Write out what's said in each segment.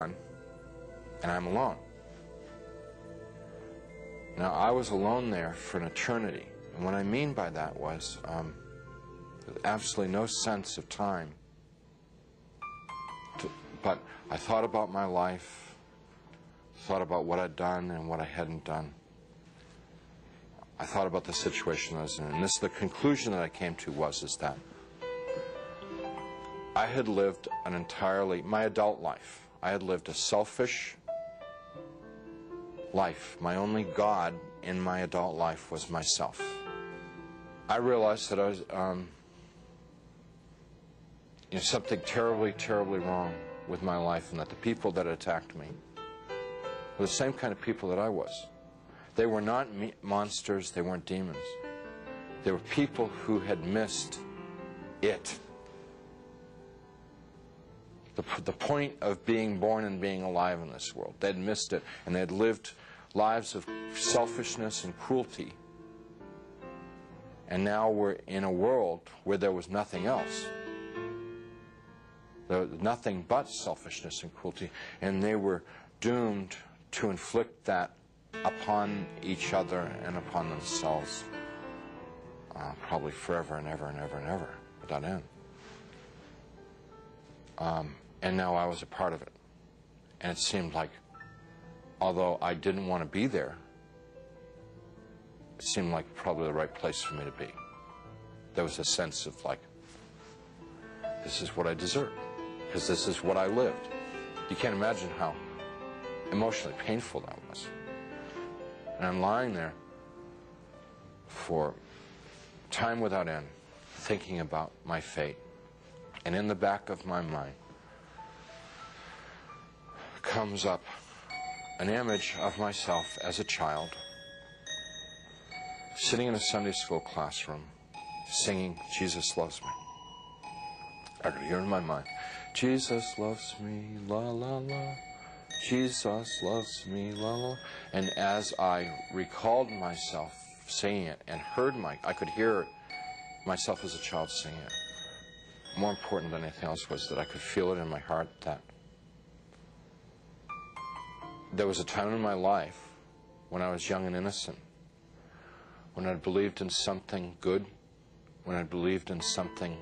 and I'm alone. Now, I was alone there for an eternity, and what I mean by that was absolutely no sense of time. But I thought about my life, thought about what I'd done and what I hadn't done. I thought about the situation I was in, and the conclusion that I came to is that I had lived my adult life. I had lived a selfish life. My only God in my adult life was myself. I realized that I was, something terribly, terribly wrong with my life, and that the people that attacked me were the same kind of people that I was. They were not monsters, they weren't demons. They were people who had missed it. The point of being born and being alive in this world. They'd missed it, and they'd lived lives of selfishness and cruelty. And now we're in a world where there was nothing else. There was nothing but selfishness and cruelty, and they were doomed to inflict that upon each other and upon themselves, probably forever and ever and ever and ever, without end. And now I was a part of it. And it seemed like, although I didn't want to be there, it seemed like probably the right place for me to be. There was a sense of like, this is what I deserve, because this is what I lived. You can't imagine how emotionally painful that was. And I'm lying there for time without end, thinking about my fate. And in the back of my mind comes up an image of myself as a child, sitting in a Sunday school classroom, singing, "Jesus loves me." I could hear in my mind, "Jesus loves me, la la la. Jesus loves me, la la." And as I recalled myself singing it and I could hear myself as a child singing it. More important than anything else was that I could feel it in my heart that there was a time in my life when I was young and innocent, when I believed in something good, when I believed in something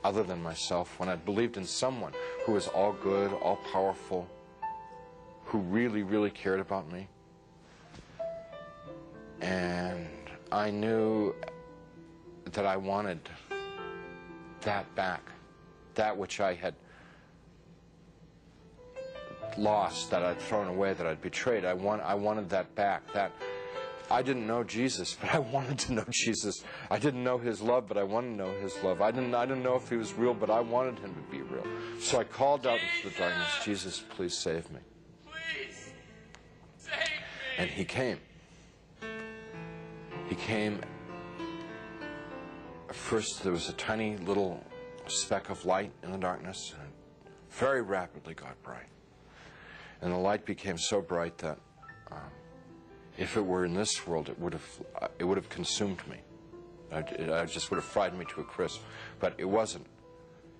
other than myself, when I believed in someone who was all good, all powerful, who really, really cared about me. And I knew that I wanted that back, that which I had lost, that I'd thrown away, that I'd betrayed. I wanted that back. That I didn't know Jesus, but I wanted to know Jesus. I didn't know His love, but I wanted to know His love. I didn't know if He was real, but I wanted Him to be real. So I called out into the darkness, "Jesus, please save me." Please save me. And He came. He came. First, there was a tiny little speck of light in the darkness, and very rapidly got bright. And the light became so bright that if it were in this world, it would have consumed me. It just would have fried me to a crisp. But it wasn't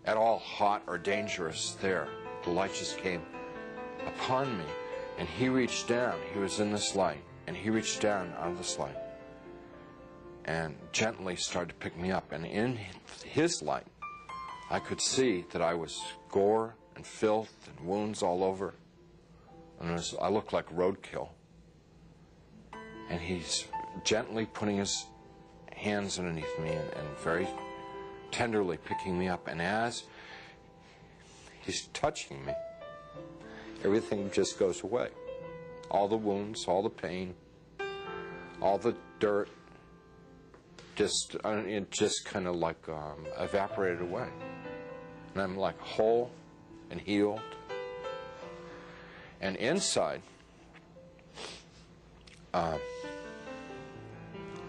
at all hot or dangerous there. The light just came upon me, and He reached down. He was in this light, and He reached down out of this light and gently started to pick me up. And in His light, I could see that I was gore and filth and wounds all over. And I looked like roadkill. And He's gently putting His hands underneath me and very tenderly picking me up. And as He's touching me, everything just goes away. All the wounds, all the pain, all the dirt, it just kind of like evaporated away. And I'm like whole and healed. And inside,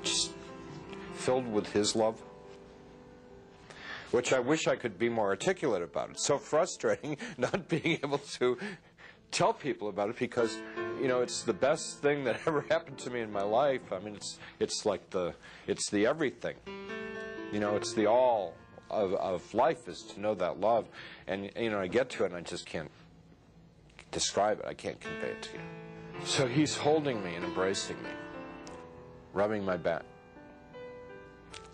just filled with His love, which I wish I could be more articulate about. It's so frustrating not being able to tell people about it, because it's the best thing that ever happened to me in my life. I mean, it's the everything. It's the all of life is to know that love. And I get to it and I just can't describe it. I can't convey it to you. So he's holding me and embracing me, rubbing my back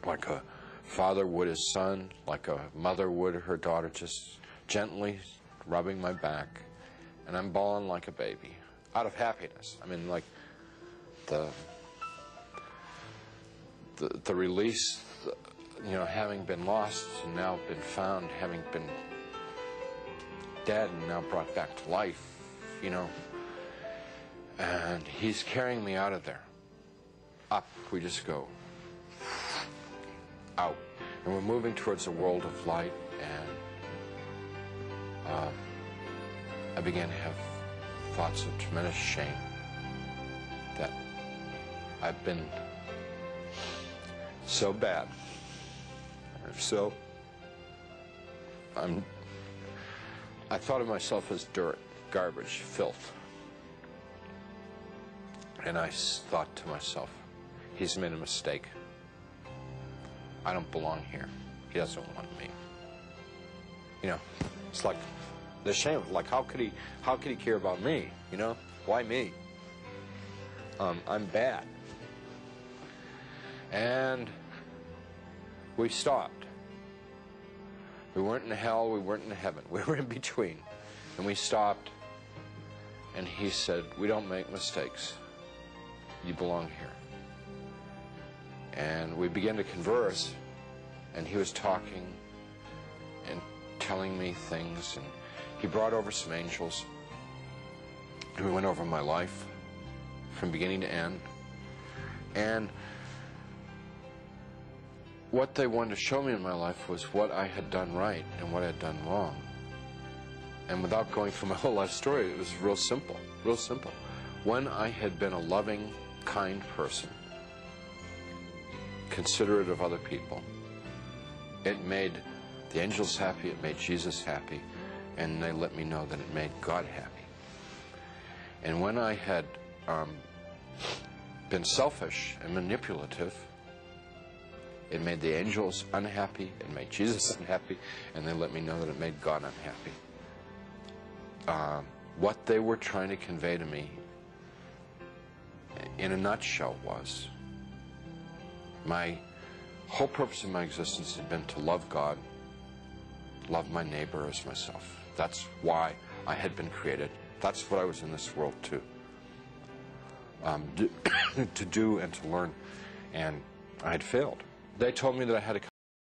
like a father would his son, like a mother would her daughter, just gently rubbing my back. And I'm bawling like a baby out of happiness. I mean, like the release, you know, having been lost and now been found, having been dead and now brought back to life, you know. And he's carrying me out of there. Up, we just go. Out. And we're moving towards a world of light, and I began to have thoughts of tremendous shame that I've been so bad. So I thought of myself as dirt, garbage, filth. And I thought to myself, he's made a mistake. I don't belong here. He doesn't want me. You know, it's like the shame. Like, how could he care about me? You know, why me? I'm bad. And we stopped. We weren't in hell. We weren't in heaven. We were in between. And we stopped. And he said, "We don't make mistakes. You belong here." And we began to converse, and he was talking and telling me things, and he brought over some angels, and we went over my life from beginning to end. And what they wanted to show me in my life was what I had done right and what I had done wrong. And without going through my whole life story, it was real simple, real simple. When I had been a loving, kind person, considerate of other people, it made the angels happy, it made Jesus happy, and they let me know that it made God happy. And when I had been selfish and manipulative, it made the angels unhappy, it made Jesus unhappy, and they let me know that it made God unhappy. What they were trying to convey to me, in a nutshell, was my whole purpose of my existence had been to love God, love my neighbor as myself. That's why I had been created. That's what I was in this world to do and to learn. And I had failed. They told me that I had to